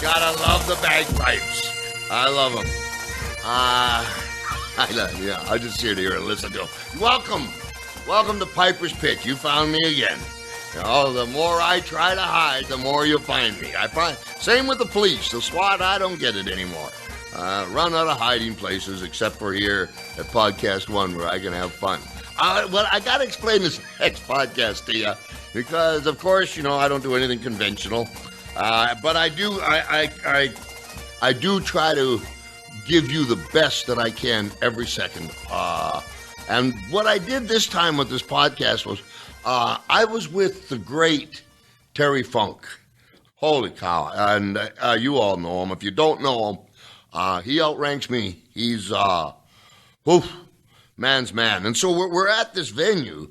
gotta love the bagpipes. I love them. I'm just here to hear and listen to them. Welcome to Piper's Pit. You found me again. The more I try to hide, the more you'll find me. Same with the police. The SWAT, I don't get it anymore. Run out of hiding places, except for here at Podcast One, where I can have fun. Well, I got to explain this next podcast to you, because, of course, I don't do anything conventional. But I do try to give you the best that I can every second. And what I did this time with this podcast was, I was with the great Terry Funk. Holy cow. And you all know him. If you don't know him, he outranks me. He's, man's man. And so we're at this venue,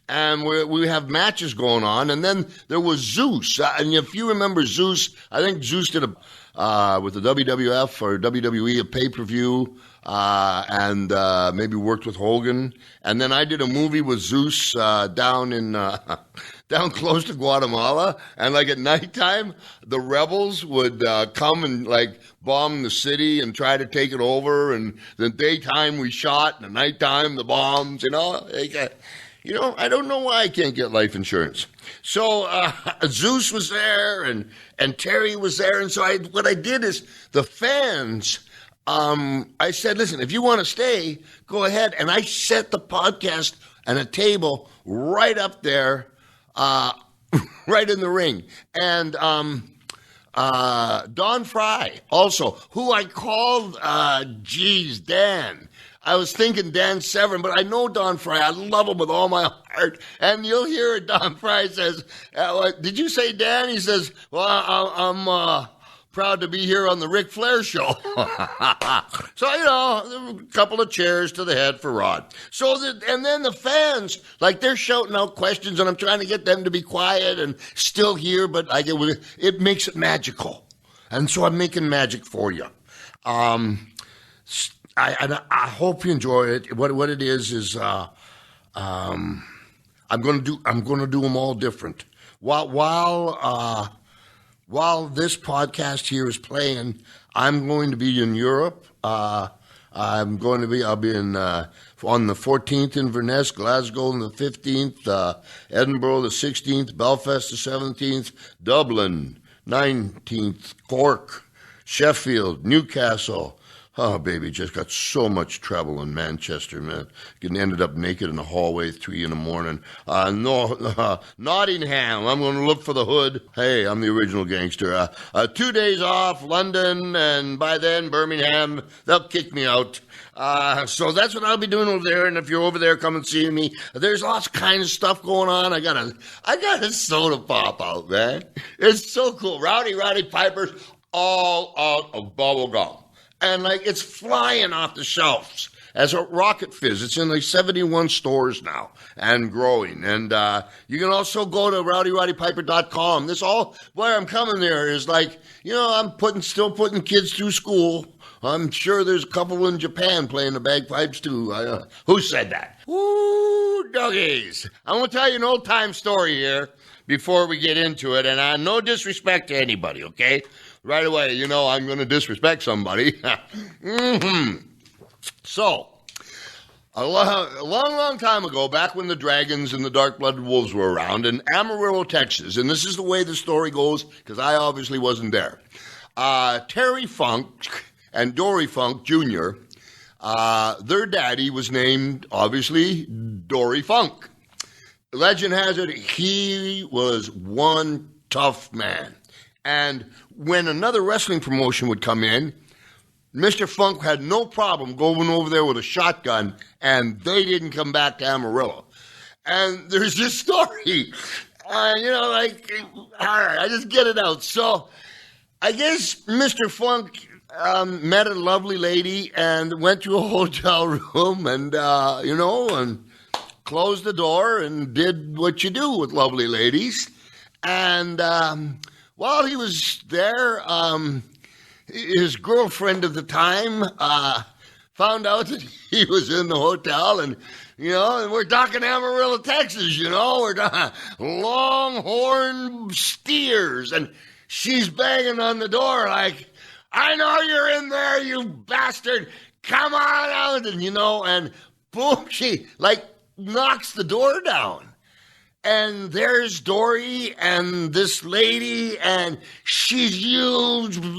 and we have matches going on. And then there was Zeus. And if you remember Zeus, I think Zeus did with the WWF or WWE, a pay-per-view, and maybe worked with Hogan. And then I did a movie with Zeus down close to Guatemala. And like at nighttime, the rebels would come and like bomb the city and try to take it over. And the daytime we shot, and the nighttime the bombs. I don't know why I can't get life insurance. So Zeus was there, and Terry was there. And so what I did is the fans, I said, listen, if you want to stay, go ahead. And I set the podcast and a table right up there, right in the ring. And Don Frye also, who I called, Dan. I was thinking Dan Severn, but I know Don Frye. I love him with all my heart. And you'll hear it. Don Frye says, did you say Dan? He says, well, I'm proud to be here on the Ric Flair show. So, a couple of chairs to the head for Rod. And then the fans, like they're shouting out questions, and I'm trying to get them to be quiet and still here, but it makes it magical. And so I'm making magic for you. I hope you enjoy it. What it is I'm going to do them all different. While this podcast here is playing, I'm going to be in Europe. I'll be in on the 14th in Inverness, Glasgow on the 15th, Edinburgh the 16th, Belfast the 17th, Dublin 19th, Cork, Sheffield, Newcastle. Oh, baby, just got so much trouble in Manchester, man. Ended up naked in the hallway at 3 in the morning. Nottingham, I'm going to look for the hood. Hey, I'm the original gangster. 2 days off, London, and by then, Birmingham. They'll kick me out. So that's what I'll be doing over there, and if you're over there, come and see me. There's lots of kind of stuff going on. I got a soda pop out, man. It's so cool. Rowdy Piper's all out of bubble gum. And it's flying off the shelves as a rocket fizz. It's in 71 stores now and growing. And you can also go to rowdypiper.com. This all where I'm coming there is I'm still putting kids through school. I'm sure there's a couple in Japan playing the bagpipes too. Who said that? Ooh, doggies. I'm going to tell you an old time story here before we get into it. And no disrespect to anybody, okay? Right away, I'm going to disrespect somebody. Mm-hmm. So, a long time ago, back when the Dragons and the Dark-Blooded Wolves were around, in Amarillo, Texas, and this is the way the story goes, because I obviously wasn't there. Terry Funk and Dory Funk Jr., their daddy was named, obviously, Dory Funk. Legend has it, he was one tough man. And when another wrestling promotion would come in, Mr. Funk had no problem going over there with a shotgun, and they didn't come back to Amarillo. And there's this story, all right, I just get it out. So I guess Mr. Funk met a lovely lady and went to a hotel room and, and closed the door and did what you do with lovely ladies. And while he was there, his girlfriend at the time found out that he was in the hotel, and we're talking Amarillo, Texas, we're talking Longhorn steers, and she's banging on the door like, I know you're in there, you bastard. Come on out. And, and boom, she like knocks the door down. And there's Dory and this lady, and she's huge, and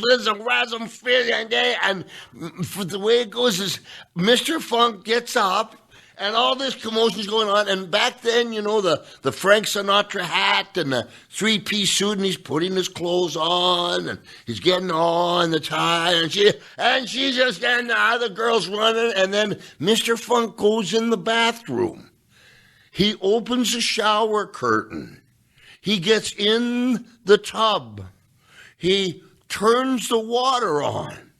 for the way it goes is Mr. Funk gets up, and all this commotion's going on. And back then, the Frank Sinatra hat and the three-piece suit, and he's putting his clothes on, and he's getting on the tie, and she's just standing there, the girl's running, and then Mr. Funk goes in the bathroom. He opens the shower curtain. He gets in the tub. He turns the water on.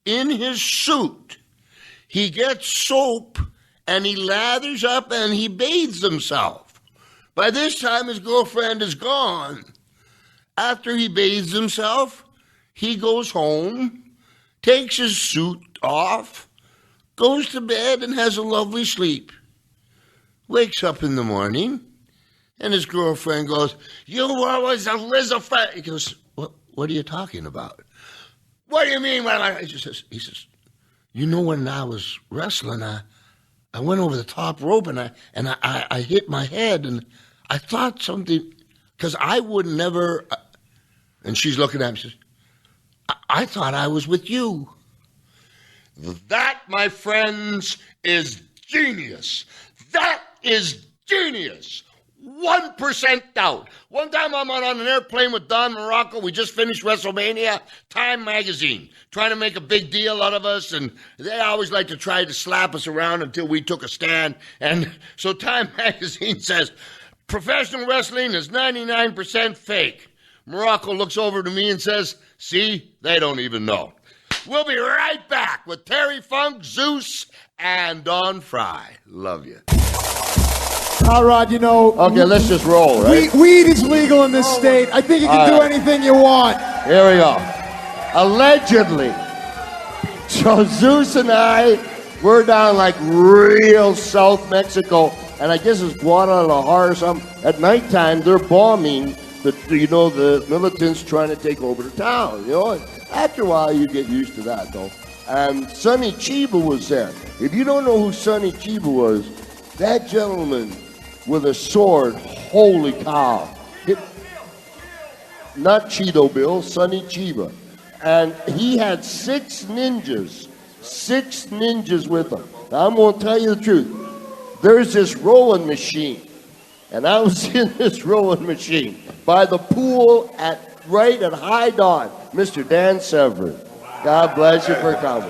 In his suit, he gets soap, and he lathers up, and he bathes himself. By this time, his girlfriend is gone. After he bathes himself, he goes home, takes his suit off, goes to bed, and has a lovely sleep. Wakes up in the morning, and his girlfriend goes, you always a Elizabeth. He goes, what are you talking about? What do you mean? He says, when I was wrestling, I went over the top rope, and I hit my head, and I thought something, because I would never, and she's looking at me, she says, I thought I was with you. That, my friends, is genius. That is genius. 1% doubt. One time I'm on an airplane with Don Morocco. We just finished WrestleMania. Time magazine trying to make a big deal out of us, and they always like to try to slap us around until we took a stand. And so Time magazine says, professional wrestling is 99% fake. Morocco looks over to me and says, see, they don't even know. We'll be right back with Terry Funk, Zeus, and Don Frye. Love you. Hot Rod, Okay, let's just roll, right? Weed is legal in this state. I think you can do anything you want. Here we go. Allegedly. So Zeus and I, we're down like real South Mexico, and I guess it's Guadalajara or something. At nighttime, they're bombing the militants trying to take over the town, After a while, you get used to that, though. And Sonny Chiba was there. If you don't know who Sonny Chiba was, that gentleman with a sword, holy cow. Not Cheeto Bill, Sonny Chiba. And he had 6 ninjas with him. Now, I'm going to tell you the truth. There's this rowing machine. And I was in this rowing machine by the pool right at high dawn. Mr. Dan Severin. God bless you for coming.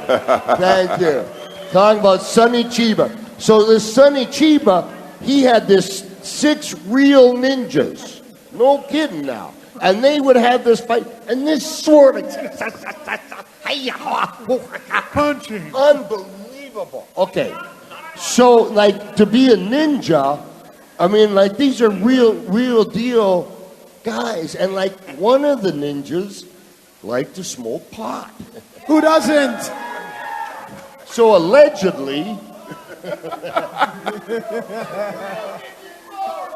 Thank you. Talking about Sonny Chiba. So this Sonny Chiba, he had this 6 real ninjas. No kidding now. And they would have this fight. And this sword. Punching. Unbelievable. Okay. So, to be a ninja, these are real deal guys. And, one of the ninjas liked to smoke pot. Who doesn't? So, allegedly...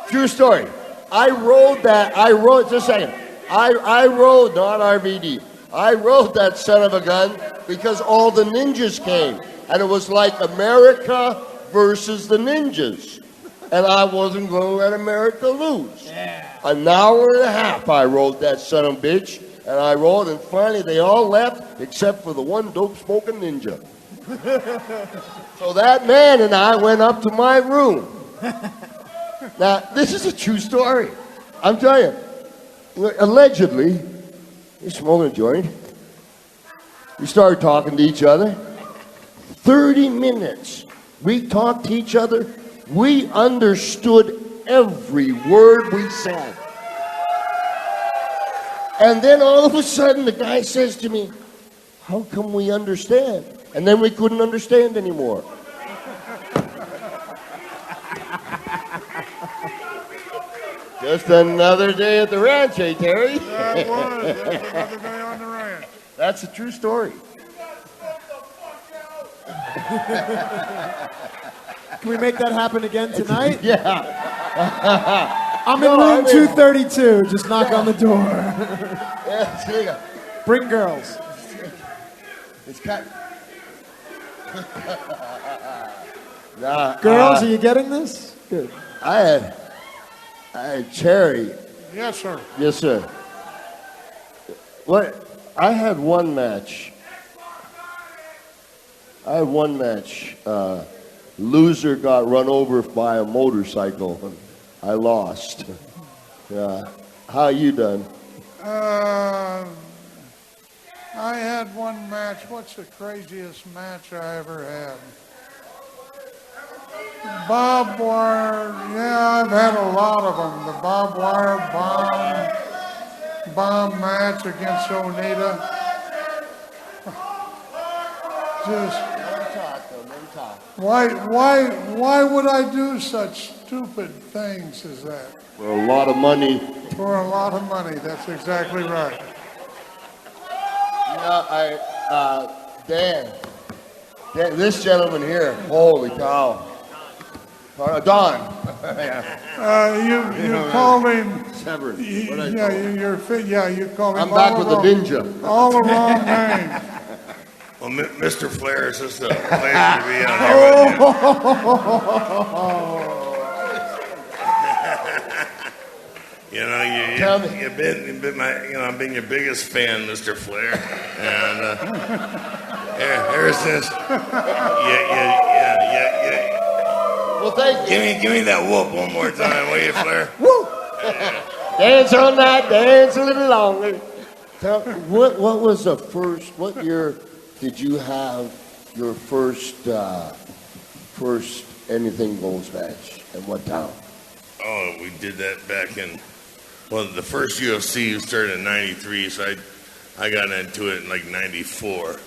True story. I rode, just a second. I rode, not RVD. I rode that son of a gun because all the ninjas came. And it was like America versus the ninjas. And I wasn't going to let America lose. Yeah. An hour and a half I rode that son of a bitch. And I rode, and finally they all left except for the one dope-smoking ninja. So that man and I went up to my room. Now, this is a true story. I'm telling you. Allegedly, he's smoking a joint. We started talking to each other. 30 minutes. We talked to each other. We understood every word we said. And then all of a sudden, the guy says to me, how come we understand? And then we couldn't understand anymore. Just another day at the ranch, eh, Terry? Yeah, it was. Just another day on the ranch. That's a true story. Can we make that happen again tonight? Yeah. I'm in room 232. Just knock on the door. Yeah, there you go. Bring girls. It's cut. Girls, are you getting this? Good. I had Cherry. Yes, sir. Yes, sir. What? I had one match. Loser got run over by a motorcycle. And I lost. Yeah. How you done? I had one match. What's the craziest match I ever had? Barbed wire. Yeah, I've had a lot of them. The barbed wire bomb match against Oneida. Just why would I do such stupid things as that? For a lot of money. For a lot of money. That's exactly right. Yeah, Dan, this gentleman here, holy cow. Don. You called him. Severin. You called him. I'm back with the ninja. All the wrong name. Well, Mr. Flair, it's just a pleasure to be on here with you. You know, you've been my, I've been your biggest fan, Mr. Flair, and ever since, Well, thank you. Give me that whoop one more time, will you, Flair? Woo! Dance all night, dance a little longer. What was the first? What year did you have your first anything goes match, and what town? Oh, we did that back in. Well, the first UFC started in '93, so I got into it in like '94.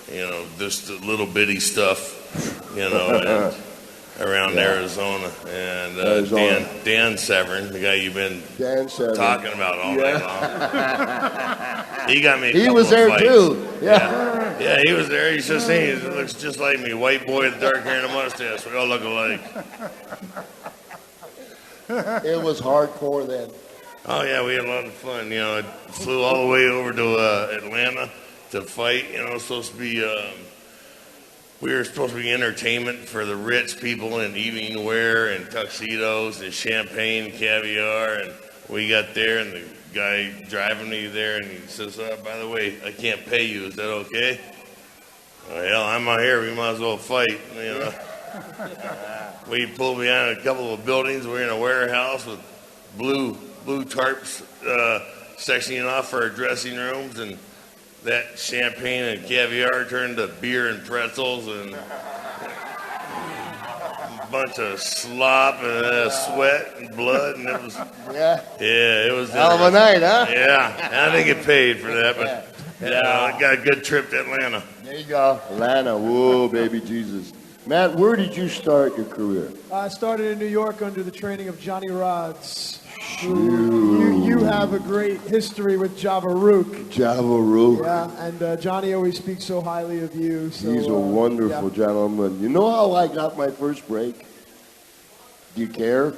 Just the little bitty stuff, and around Arizona. And Dan Severin, the guy you've been talking about all night long. He got me. He was there fights. too. Yeah, he was there. He's just saying, he looks just like me, white boy with dark hair and a mustache. We all look alike. It was hardcore then. Oh yeah, we had a lot of fun. I flew all the way over to Atlanta to fight. We were supposed to be entertainment for the rich people in evening wear and tuxedos and champagne, caviar, and we got there and the guy driving me there and he says, by the way, I can't pay you. Is that okay? Oh, hell, I'm out here. We might as well fight. We pulled behind a couple of buildings. We're in a warehouse with blue tarps sectioning off our dressing rooms, and that champagne and caviar turned to beer and pretzels and a bunch of slop and sweat and blood, and it was it was hell of a night, huh? Yeah, I didn't get paid for that, but I got a good trip to Atlanta. There you go, Atlanta. Whoa, baby Jesus. Matt, where did you start your career? I started in New York under the training of Johnny Rods. You have a great history with Java Rook. Yeah, and Johnny always speaks so highly of you. So, he's a wonderful gentleman. You know how I got my first break? Do you care?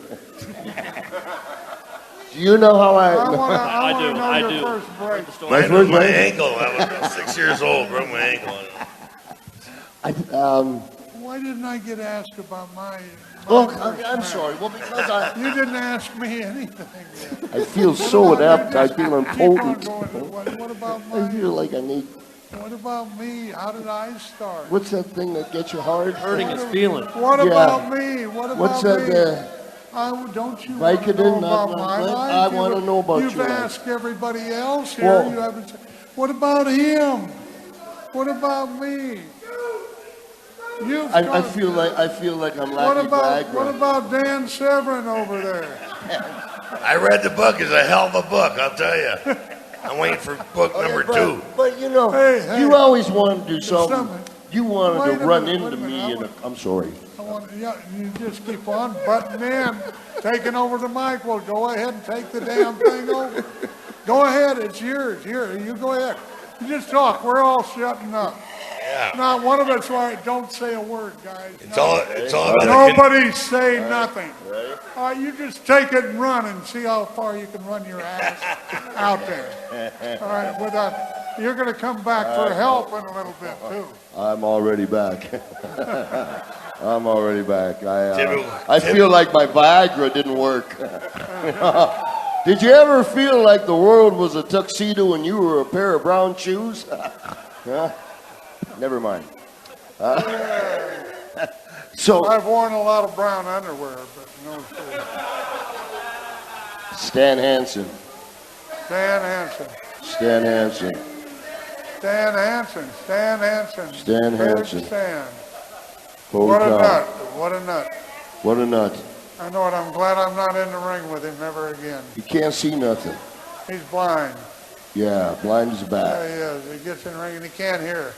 Do you know how I want to know your first break. My ankle. I was 6 years old. Broke my ankle. Why didn't I get asked about my I'm sorry. Well, because you didn't ask me anything. I feel so inept. I feel impotent. What about I feel like I need. What about me? How did I start? What's that thing that gets you hard? Hurting his feelings. What about me? What about What's that? Don't you want to know about my life? I want to know about You've your life. asked everybody else here. You haven't. What about him? What about me? I feel like I'm Lucky Bagger. What about Dan Severin over there? I read the book. It's a hell of a book, I'll tell you. I'm waiting for book number 2. But you always wanted to do something. You wanted to run into me I'm sorry. You just keep on butting in, taking over the mic. Well, go ahead and take the damn thing over. Go ahead, it's yours. Here, you go ahead. You just talk. We're all shutting up. Yeah. Not one of us right. Don't say a word, guys. It's all about Nobody say nothing. You just take it and run and see how far you can run your ass out there. All right, you're going to come back for help in a little bit, too. I'm already back. I'm already back. I feel like my Viagra didn't work. Did you ever feel like the world was a tuxedo and you were a pair of brown shoes? Never mind. So I've worn a lot of brown underwear, but no shoes. Stan Hansen. Stan Hansen. Stan Hansen. Stan Hansen. Stan Hansen. Stan Hansen. Stan. Holy What a cow. nut. What a nut. What a nut. I know it. I'm glad I'm not in the ring with him ever again. He can't see nothing. He's blind. Yeah, blind as a Yeah, bat. he is. He gets in the ring and he can't hear.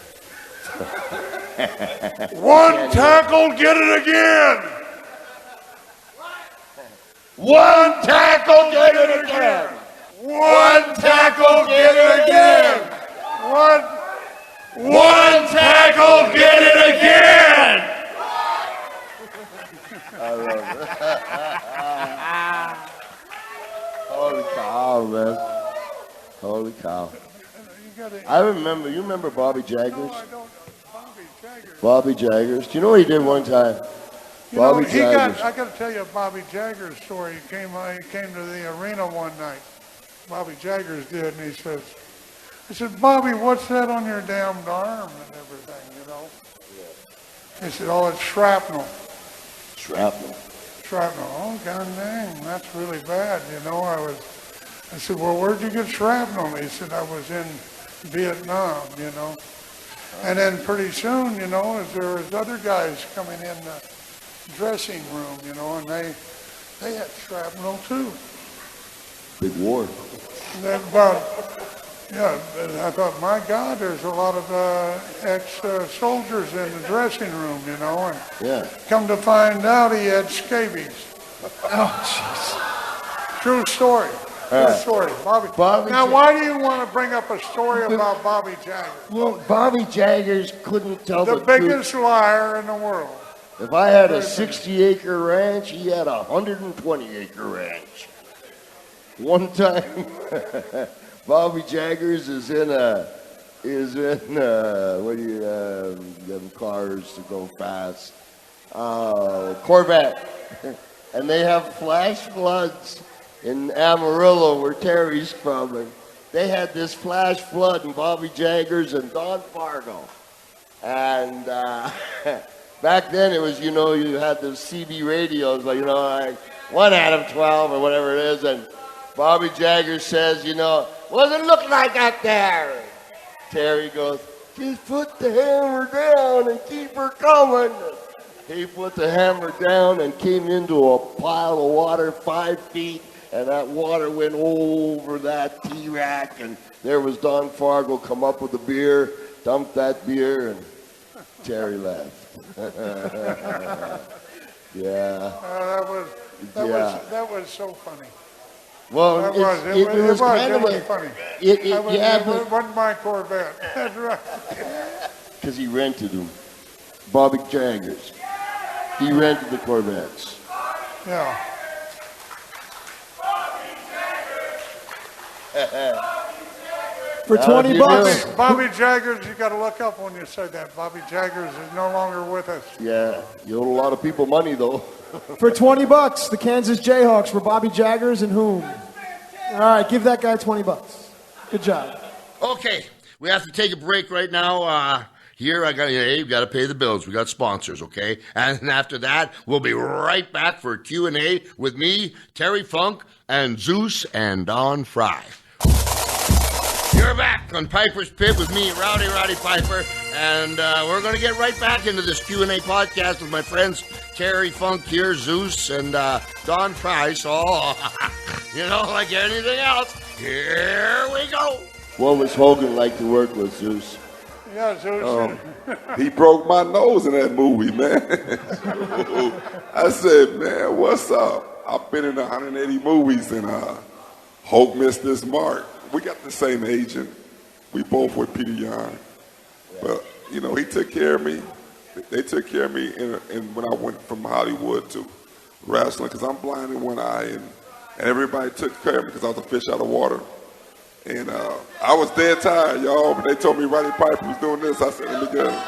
One tackle, get it again. One tackle, get it again. One tackle, get it again. One tackle, get it again. I love it. Holy cow, man. Holy cow. I remember, you remember Bobby Jaggers? No, I don't. Bobby Jaggers. Bobby Jaggers. Do you know what he did one time? Bobby Jaggers. I got to tell you a Bobby Jaggers story. He came to the arena one night. Bobby Jaggers did, and he said, Bobby, what's that on your damned arm and everything, you know? He said, oh, it's shrapnel. Shrapnel. Shrapnel. Oh, god dang, that's really bad, you know. I said, well, where'd you get shrapnel? He said, I was in Vietnam, you know. And then pretty soon, you know, there was other guys coming in the dressing room, you know, and they had shrapnel too. Big war. I thought, my God, there's a lot of ex-soldiers in the dressing room, you know, and come to find out he had scabies. Oh, jeez. True story. True story. Bobby. Now, why do you want to bring up a story about Bobby Jaggers? Well, Bobby Jaggers couldn't tell the biggest liar in the world. If I had a 60-acre ranch, he had a 120-acre ranch. One time, Bobby Jaggers is in them cars to go fast, Corvette, and they have flash floods in Amarillo, where Terry's from, and they had this flash flood in Bobby Jaggers and Don Fargo, and back then it was, you know, you had those CB radios, like, you know, like 1 out of 12 or whatever it is, and Bobby Jaggers says, you know, what does it look like out there? Terry goes, just put the hammer down and keep her coming. He put the hammer down and came into a pile of water 5 feet, and that water went over that T-rack, and there was Don Fargo come up with a beer, dumped that beer, and Terry left. Yeah. That was so funny. Well, It was funny. It wasn't my Corvette. That's right. Because he rented them. Bobby Jaggers. He rented the Corvettes. Yeah. For $20. Bobby Jaggers, you got to look up when you say that. Bobby Jaggers is no longer with us. Yeah, you owe a lot of people money, though. For $20, the Kansas Jayhawks were Bobby Jaggers and whom? All right, give that guy $20. Good job. Okay, we have to take a break right now. Here, you got to pay the bills. We got sponsors, okay? And after that, we'll be right back for Q&A with me, Terry Funk, and Zeus and Don Frye. You're back on Piper's Pit with me, Rowdy Piper, and we're going to get right back into this Q&A podcast with my friends Terry Funk here, Zeus, and Don Frye. So, you know, like anything else, here we go. What was Hogan like to work with, Zeus? Yeah, Zeus. He broke my nose in that movie, man. I said, man, what's up? I've been in 180 movies, and Hope missed this mark. We got the same agent. We both with Peter Young. But you know, he took care of me. They took care of me in when I went from Hollywood to wrestling because I'm blind in one eye, and everybody took care of me because I was a fish out of water. And I was dead tired, y'all, but they told me Roddy Piper was doing this. I said, let me get it.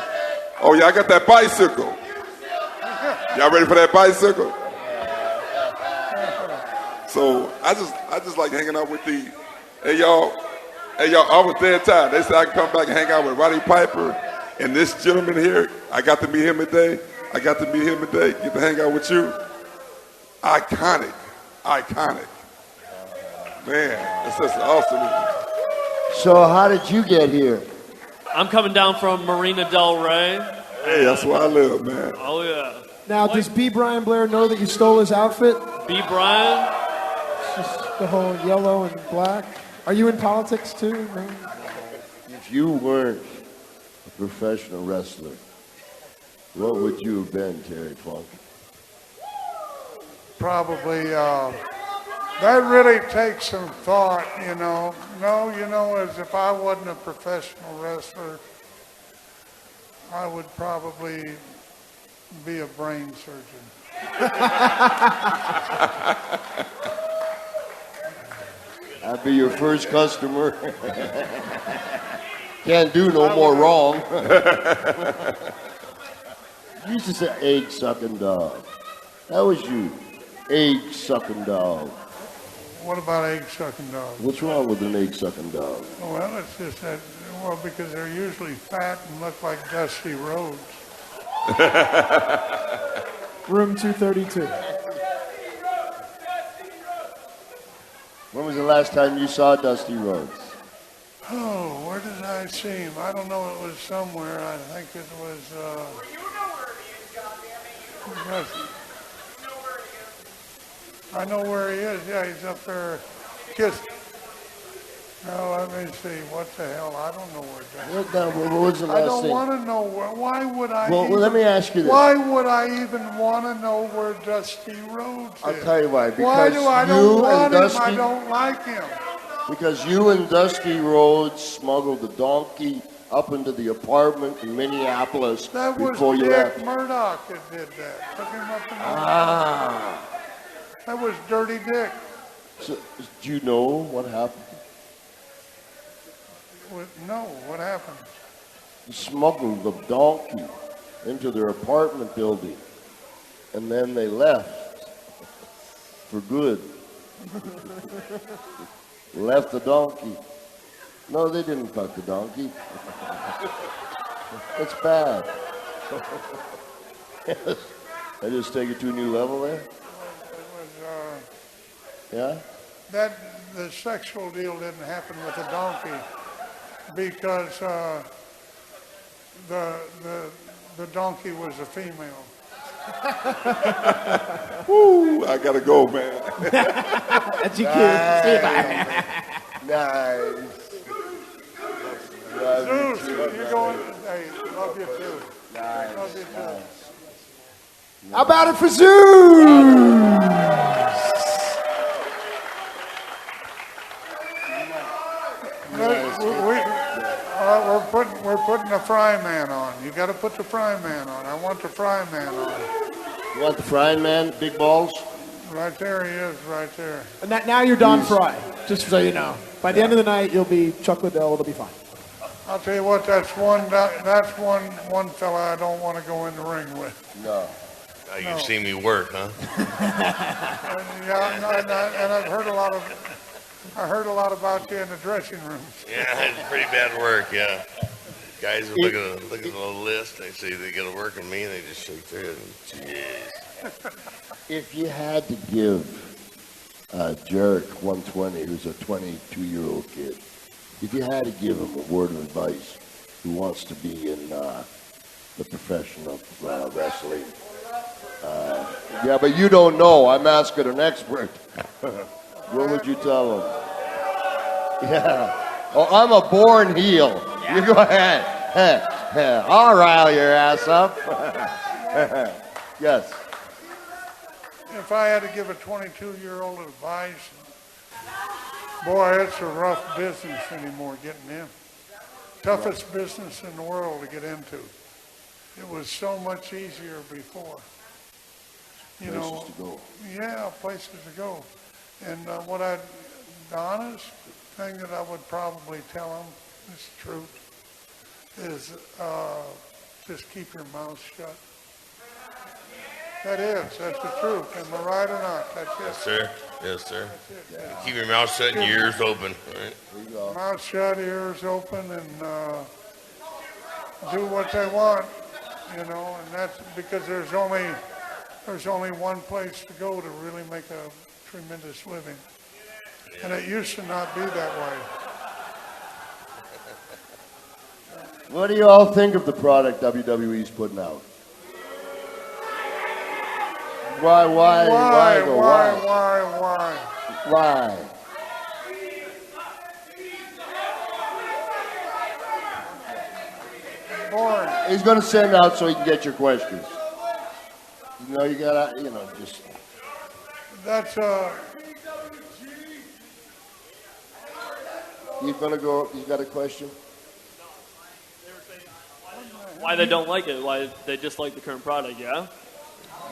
Oh, yeah, I got that bicycle. Y'all ready for that bicycle? So I just like hanging out with the, hey y'all, I was dead tired. They said I could come back and hang out with Roddy Piper and this gentleman here. I got to meet him today. Get to hang out with you. Iconic. Man, it's just awesome. So how did you get here? I'm coming down from Marina Del Rey. Hey, that's where I live, man. Oh, yeah. Now, does B. Brian Blair know that you stole his outfit? B. Brian? It's just the whole yellow and black. Are you in politics too? No? If you weren't a professional wrestler, what would you have been, Terry Funk? Probably, that really takes some thought, you know. No, you know, as if I wasn't a professional wrestler, I would probably be a brain surgeon. I'd be your first customer. Can't do no more wrong. You used to say egg-sucking dog. That was you. Egg-sucking dog. What about egg-sucking dogs? What's wrong with an egg-sucking dog? Well, it's just that, well, because they're usually fat and look like Dusty Rhodes. Room 232. When was the last time you saw Dusty Rhodes? Oh, where did I see him? I don't know. It was somewhere. I think it was, You know where he is, goddammit. I know where he is. Yeah, he's up there. No, let me see. What the hell? I don't know where that is. What was the last I don't thing? want to know where. Why would I? Well, let me ask you this. Why would I even want to know where Dusty Rhodes is? I'll tell you why. Why Because do I you don't want and him? Dusty, I don't like him. because you and Dusty Rhodes smuggled the donkey up into the apartment in Minneapolis That was before you Dick left. Murdoch that did that. Took him up in the Ah. That was Dirty Dick. So, do you know what happened? No, what happened? He smuggled the donkey into their apartment building, and then they left for good. Left the donkey. No, they didn't fuck the donkey. That's bad. I just take it to a new level there? It was, Yeah? the sexual deal didn't happen with the donkey because the donkey was a female. Woo, I gotta go, man. That's you Nice. Zeus, you're going. Hey, love you too. Nice. Love you too. How about it for Zeus? We're putting the Frye man on. You got to put the Frye man on. I want the Frye man on. You want the frying man, big balls? Right there he is, right there. And now you're Don Frye, just so you know. By the end of the night, you'll be Chuck Liddell. It'll be fine. I'll tell you what, that's one fella I don't want to go in the ring with. No. Now you've seen me work, huh? Yeah, and I've heard a lot about you in the dressing room. Yeah, it's pretty bad work, yeah. Guys will look at the list, they say they got to work on me, and they just shake their head and, jeez. If you had to give Jarek 120, who's a 22-year-old kid, if you had to give him a word of advice who wants to be in the profession of wrestling, yeah, but you don't know. I'm asking an expert. What would you tell him? Yeah. Oh, I'm a born heel. Yeah. You go ahead. I'll rile your ass up. Yes. If I had to give a 22-year-old advice, boy, it's a rough business anymore getting in. toughest business in the world to get into. It was so much easier before. Places to go. Yeah, places to go. And the honest thing that I would probably tell them, this is the truth, is just keep your mouth shut. That's the truth. Am I right or not? That's it. Yes, sir. Yes, sir. Keep your mouth shut and your ears open. Right? There you go. Mouth shut, ears open, and do what they want, and that's because there's only one place to go to really make a tremendous living. And it used to not be that way. What do you all think of the product WWE's putting out? Why? Boring. He's going to send out so he can get your questions. You gotta, just. That's He's gonna go. He's got a question. Why they don't like it? Why they just like the current product? Yeah.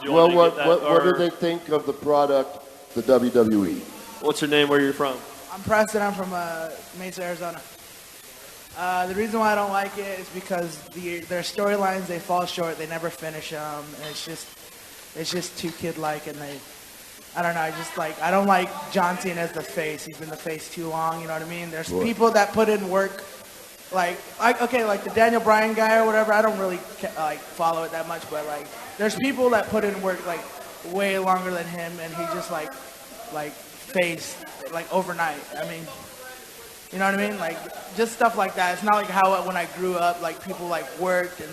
Do you Well, want me to get that, what do or- they think of the product, the WWE? What's your name? Where you're from? I'm Preston. I'm from Mesa, Arizona. The reason why I don't like it is because their storylines, they fall short. They never finish them, and it's just too kid-like, and I don't know. I don't like John Cena as the face. He's been the face too long. You know what I mean? There's people that put in work, like the Daniel Bryan guy or whatever. I don't really follow it that much, but there's people that put in work way longer than him, and he just face overnight. I mean, you know what I mean? Just stuff like that. It's not like how when I grew up, people worked and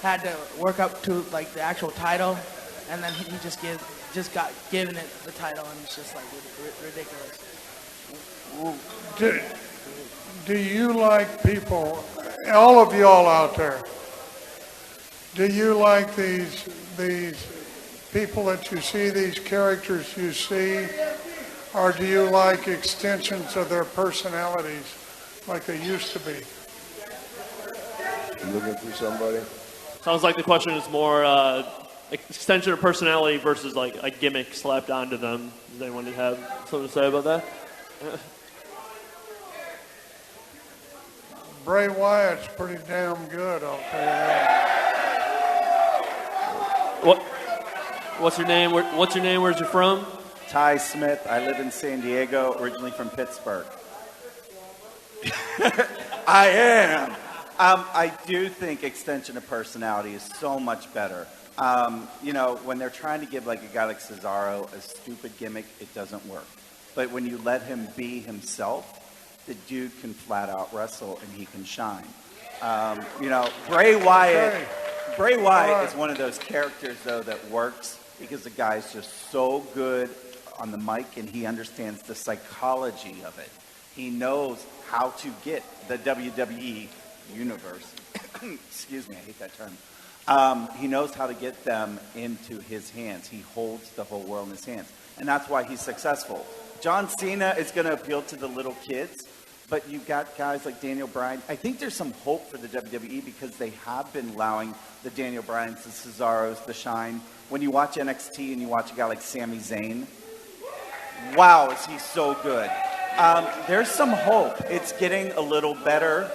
had to work up to the actual title, and then he just got given it the title, and it's just ridiculous. Do you like people, all of y'all out there, do you like these people that you see, these characters you see, or do you like extensions of their personalities like they used to be? You looking for somebody? Sounds like the question is more extension of personality versus a gimmick slapped onto them. Does anyone have something to say about that? Bray Wyatt's pretty damn good, I'll tell you that. What's your name? What's your name? Where's you from? Ty Smith. I live in San Diego, originally from Pittsburgh. I am. I do think extension of personality is so much better. When they're trying to give a guy like Cesaro a stupid gimmick, it doesn't work. But when you let him be himself, the dude can flat out wrestle and he can shine. Bray Wyatt. Bray Wyatt is one of those characters though that works because the guy's just so good on the mic and he understands the psychology of it. He knows how to get the WWE universe. Excuse me, I hate that term. He knows how to get them into his hands. He holds the whole world in his hands. And that's why he's successful. John Cena is going to appeal to the little kids, but you've got guys like Daniel Bryan. I think there's some hope for the WWE because they have been allowing the Daniel Bryans, the Cesaros, the shine. When you watch NXT and you watch a guy like Sami Zayn, wow, is he so good. There's some hope. It's getting a little better.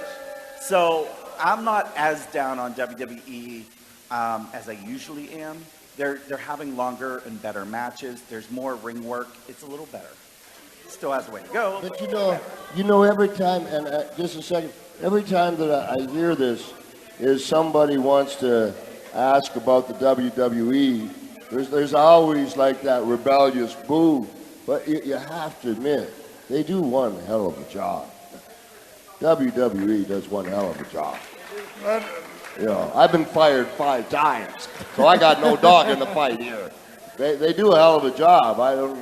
So I'm not as down on WWE as I usually am. They're having longer and better matches. There's more ring work. It's a little better. Still has a way to go. But every time, and just a second, every time that I hear this, is somebody wants to ask about the WWE, there's always that rebellious boo. But you have to admit, they do one hell of a job. WWE does one hell of a job. I've been fired 5 times, so I got no dog in the fight here. They do a hell of a job. I don't.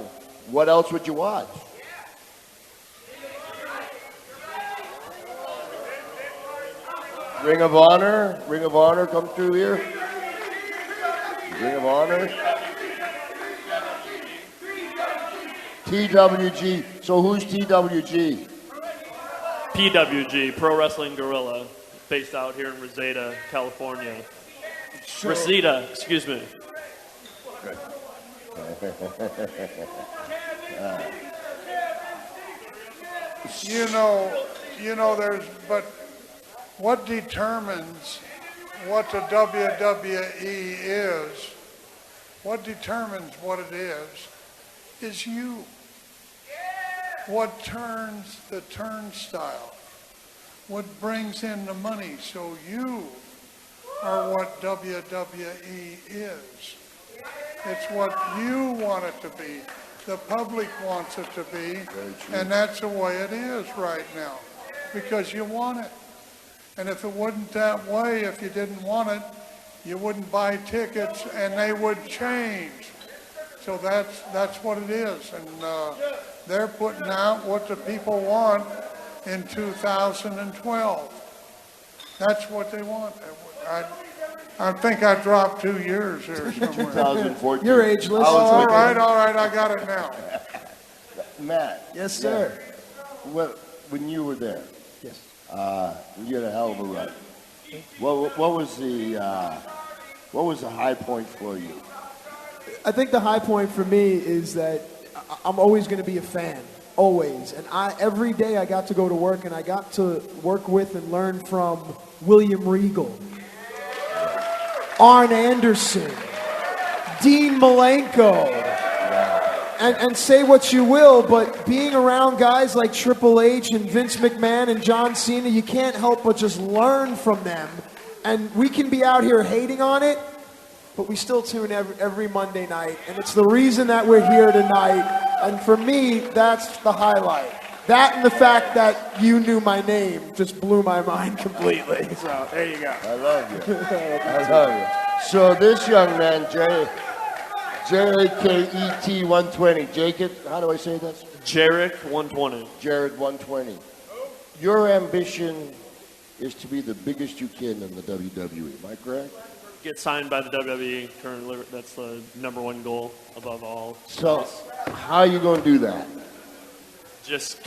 What else would you watch? Ring of Honor come through here. Ring of Honor. TWG. So who's TWG? PWG, Pro Wrestling Guerrilla, based out here in Reseda, California. Reseda, excuse me. But what determines what the WWE is, what determines what it is you. What turns the turnstile, what brings in the money. So you are what WWE is. It's what you want it to be. The public wants it to be, and that's the way it is right now, because you want it. And if it wasn't that way, if you didn't want it, you wouldn't buy tickets, and they would change. So that's what it is, and they're putting out what the people want in 2012. That's what they want. I think I dropped 2 years here somewhere. 2014. You're ageless. Oh, all right, I got it now. Matt. Yes, sir. When you were there, Yes. you had a hell of a run. What was the high point for you? I think the high point for me is that I'm always going to be a fan, always. And every day I got to go to work, and I got to work with and learn from William Regal, Arn Anderson, Dean Malenko. And say what you will, but being around guys like Triple H and Vince McMahon and John Cena, you can't help but just learn from them. And we can be out here hating on it, but we still tune every Monday night. And it's the reason that we're here tonight. And for me, that's the highlight. That and the fact that you knew my name just blew my mind completely. So there you go. I love you. I love you. So this young man, J-A-K-E-T 120. Jacob, how do I say that? Jarek 120. Jared 120. Your ambition is to be the biggest you can in the WWE. Am I correct? Get signed by the WWE currently. That's the number one goal above all. So, how are you going to do that? Just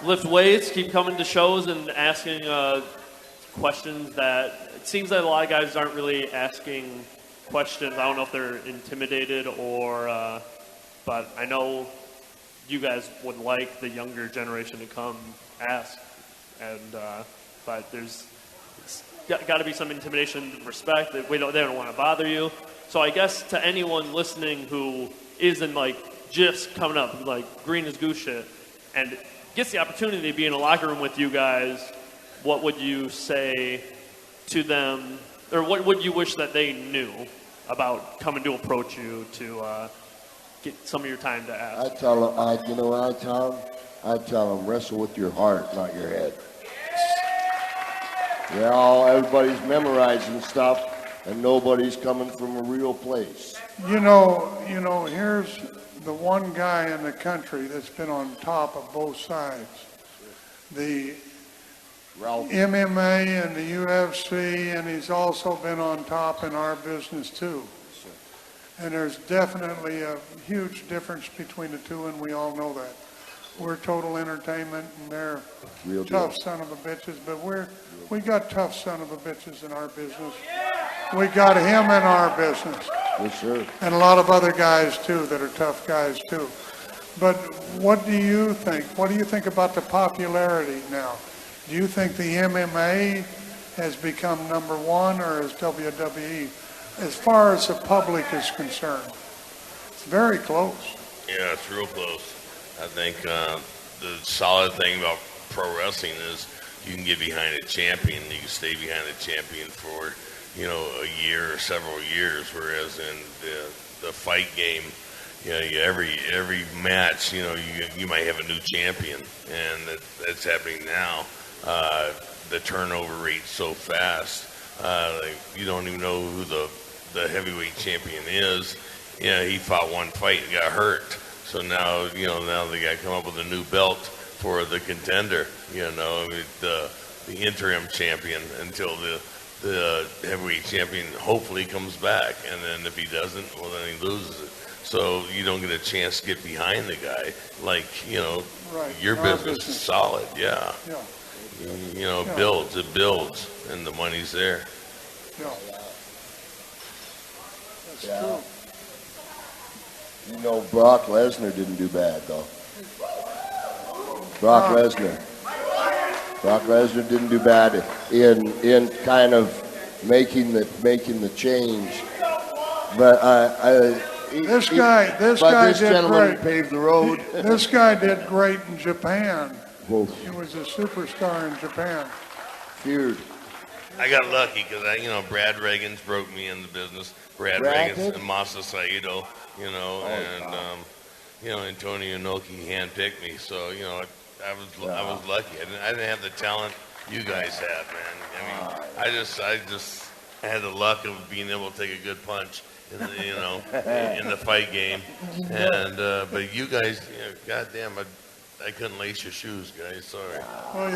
lift weights, keep coming to shows and asking questions that it seems that a lot of guys aren't really asking questions. I don't know if they're intimidated or, but I know you guys would like the younger generation to come ask, and but there's got to be some intimidation, respect. They don't want to bother you. So I guess to anyone listening who isn't like just coming up like green as goose shit and gets the opportunity to be in a locker room with you guys, what would you say to them, or what would you wish that they knew about coming to approach you to get some of your time to ask? I tell them, you know what I tell them? I tell them, wrestle with your heart, not your head. Everybody's memorizing stuff, and nobody's coming from a real place. You know, here's the one guy in the country that's been on top of both sides. The MMA and the UFC, and he's also been on top in our business too. And there's definitely a huge difference between the two, and we all know that. We're total entertainment, and they're Real tough deal. son of a bitches, but we got tough son of a bitches in our business. We got him in our business. Yes, sir. And a lot of other guys too that are tough guys too. But what do you think? What do you think about the popularity now? Do you think the MMA has become number one, or is WWE? As far as the public is concerned, it's very close. Yeah, it's real close. I think the solid thing about pro wrestling is you can get behind a champion. You can stay behind a champion for, a year or several years. Whereas in the fight game, every match, you might have a new champion, and that's happening now. The turnover rate's so fast. You don't even know who the heavyweight champion is. He fought one fight and got hurt. So now, now they got to come up with a new belt for the contender. The interim champion until the the heavyweight champion hopefully comes back, and then if he doesn't, well, then he loses it. So you don't get a chance to get behind the guy. Like, Right. your Our business is solid, yeah. Yeah. It builds, and the money's there. Yeah. That's Yeah. true. Brock Lesnar didn't do bad, though. Brock Lesnar didn't do bad in kind of making the change. But This guy did gentleman great. paved the road. This guy did great in Japan. Whoa. He was a superstar in Japan. Feared. I got lucky because Brad Reagans broke me in the business. Brad Reagans and Masa Saito, Antonio Inoki handpicked me. So I was lucky. I didn't have the talent you guys have, man. I just had the luck of being able to take a good punch in the fight game. And but you guys, goddamn, I couldn't lace your shoes, guys. Sorry. Well,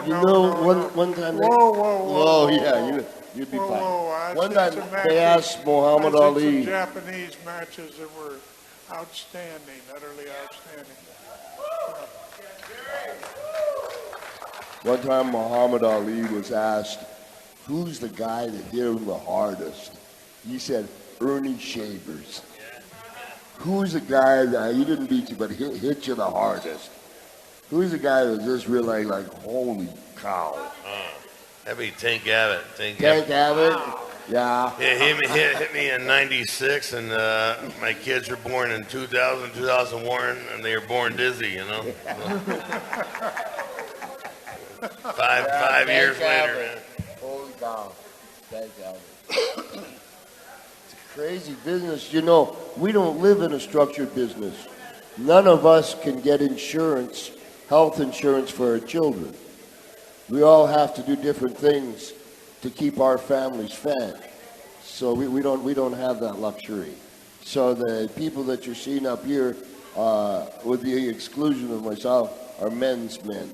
no. One time. Whoa. Yeah, you'd be fine. Whoa. One time they asked Muhammad Ali. Some Japanese matches that were outstanding, utterly outstanding. One time Muhammad Ali was asked, who's the guy that hit him the hardest? He said, Ernie Shavers. Who's the guy that, he didn't beat you, but hit you the hardest? Who's the guy that just really like, holy cow? That'd be Tank Abbott. Tank Abbott? Wow. Yeah. Hit me in 96, and my kids were born in 2000, 2001, and they were born dizzy, Five years later, man. Holy cow. Tank Abbott. It's a crazy business. We don't live in a structured business. None of us can get insurance, health insurance for our children. We all have to do different things to keep our families fed. So we don't have that luxury. So the people that you're seeing up here, with the exclusion of myself, are men's men.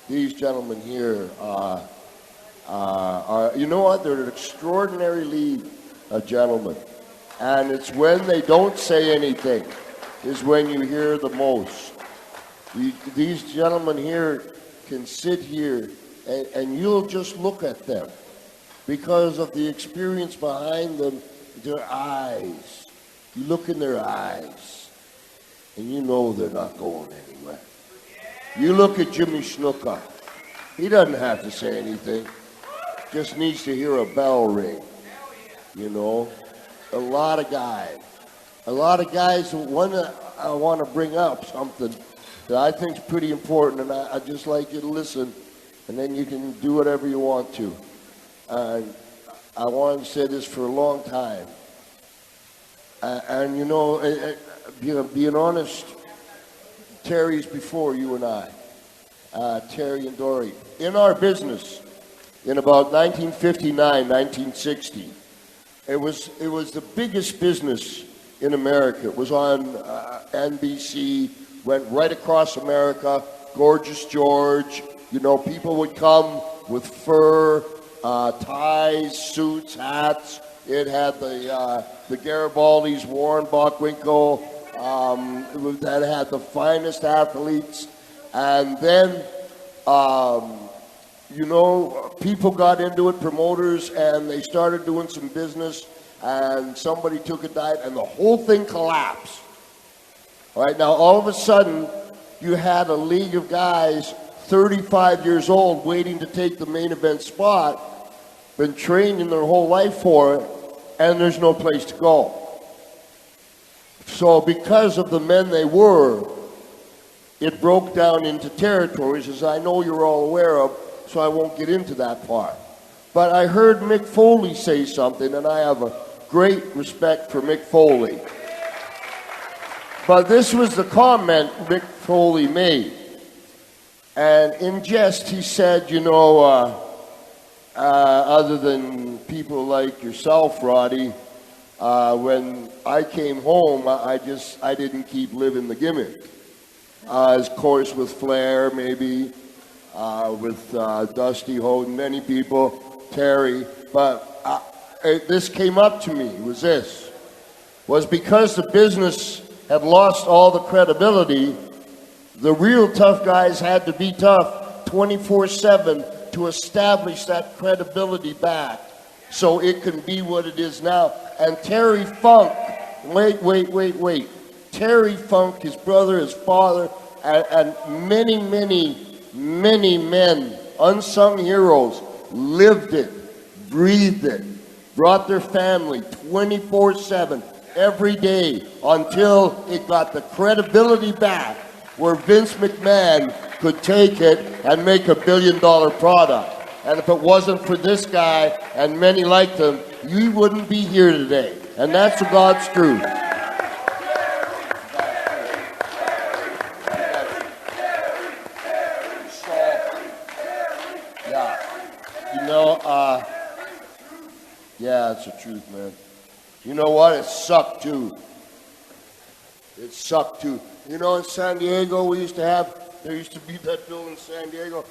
These gentlemen here are, they're an extraordinary league of gentlemen. And it's when they don't say anything is when you hear the most. These gentlemen here can sit here and you'll just look at them because of the experience behind them, their eyes. You look in their eyes and you know they're not going anywhere. You look at Jimmy Snuka. He doesn't have to say anything. Just needs to hear a bell ring. A lot of guys. One, I want to bring up something that I think is pretty important, and I'd just like you to listen, and then you can do whatever you want to. I wanted to say this for a long time. Being honest, Terry's before you and I, Terry and Dory. In our business, in about 1959, 1960, it was the biggest business in America. It was on NBC, went right across America, Gorgeous George. People would come with fur, ties, suits, hats. It had the Garibaldis, Warren Bockwinkel, that had the finest athletes. And then, people got into it, promoters, and they started doing some business, and somebody took a dive, and the whole thing collapsed. All right, now all of a sudden, you had a league of guys, 35 years old, waiting to take the main event spot, been training their whole life for it, and there's no place to go. So because of the men they were, it broke down into territories, as I know you're all aware of, so I won't get into that part. But I heard Mick Foley say something, and I have a great respect for Mick Foley. But this was the comment Mick Foley made. And in jest, he said, other than people like yourself, Roddy, when I came home, I didn't keep living the gimmick. Of course, with Flair, maybe, with Dusty Hoden, many people, Terry. But this came up to me, was because the business had lost all the credibility, the real tough guys had to be tough 24/7 to establish that credibility back so it can be what it is now. And Terry Funk, wait. Terry Funk, his brother, his father, and many men, unsung heroes, lived it, breathed it, brought their family 24/7 every day until it got the credibility back where Vince McMahon could take it and make $1 billion product. And if it wasn't for this guy and many like him, you wouldn't be here today. And that's the God's truth. Yeah, it's the truth, man. You know what? It sucked too. You know, in San Diego, there used to be that building in San Diego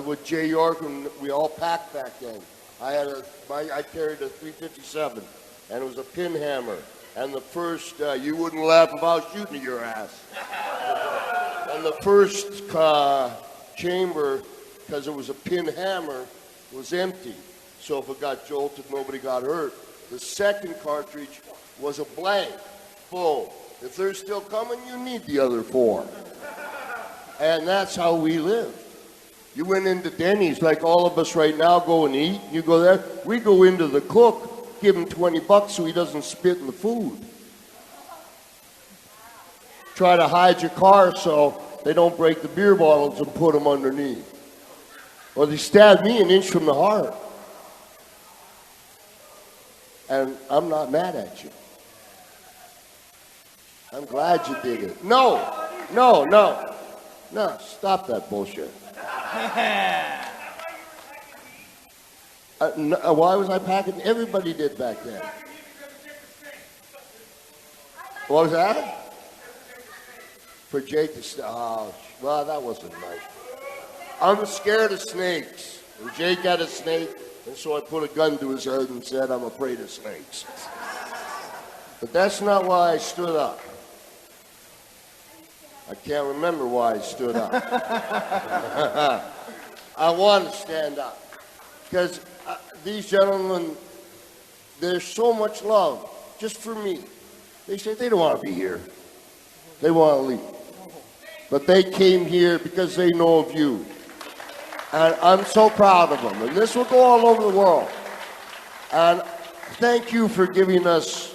with Jay York, and we all packed back then. I carried a 357, and it was a pin hammer. And the first, you wouldn't laugh if I was shooting at your ass. And the first chamber, because it was a pin hammer, was empty. So if it got jolted, nobody got hurt. The second cartridge was a blank, full. If they're still coming, you need the other 4. And that's how we lived. You went into Denny's, like all of us right now go and eat. You go there. We go into the cook, give him $20 so he doesn't spit in the food. Try to hide your car so they don't break the beer bottles and put them underneath. Well, they stabbed me an inch from the heart. And I'm not mad at you. I'm glad you did it. No, stop that bullshit. Why was I packing? Everybody did back then. What was that? For Jake to well, that wasn't nice. I'm scared of snakes. And Jake had a snake, and so I put a gun to his head and said, I'm afraid of snakes. But that's not why I stood up. I can't remember why I stood up. I want to stand up. Because these gentlemen, there's so much love just for me. They say they don't want to be here. They want to leave. But they came here because they know of you. And I'm so proud of them. And this will go all over the world. And thank you for giving us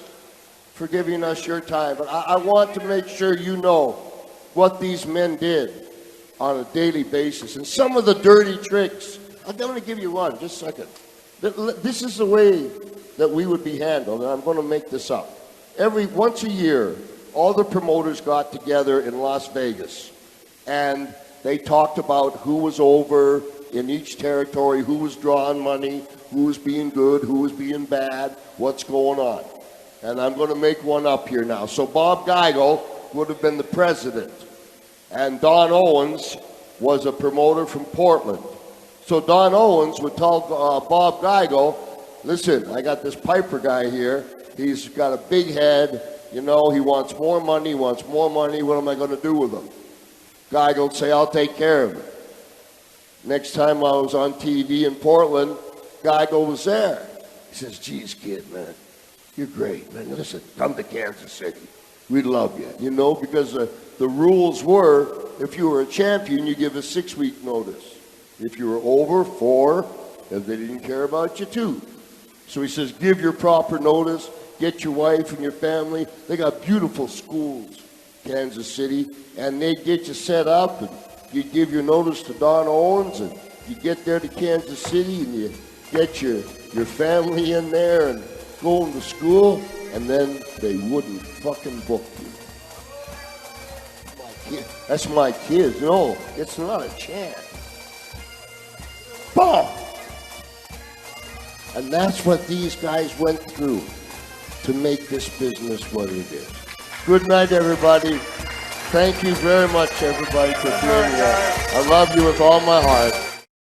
your time. But I want to make sure you know what these men did on a daily basis. And some of the dirty tricks, I'm going to give you one, just a second. This is the way that we would be handled, and I'm going to make this up. Once a year, all the promoters got together in Las Vegas, and they talked about who was over in each territory, who was drawing money, who was being good, who was being bad, what's going on. And I'm going to make one up here now. So Bob Geigel would have been the president, and Don Owens was a promoter from Portland. So Don Owens would tell Bob Geigel, listen, I got this Piper guy here. He's got a big head. You know, he wants more money, What am I going to do with him? Geigel would say, I'll take care of it. Next time I was on TV in Portland, Geigel was there. He says, geez, kid, man, you're great, man. Listen, come to Kansas City. We'd love you. You know, because the rules were, if you were a champion, you give a 6-week notice. If you were over, 4. If they didn't care about you, 2. So he says, give your proper notice. Get your wife and your family. They got beautiful schools, Kansas City, and they get you set up, and you give your notice to Don Owens, and you get there to Kansas City, and you get your family in there and going to school, and then they wouldn't fucking book you. That's my kids. No, it's not a chance. Boom! And that's what these guys went through to make this business what it is. Good night, everybody. Thank you very much, everybody, for being here. I love you with all my heart.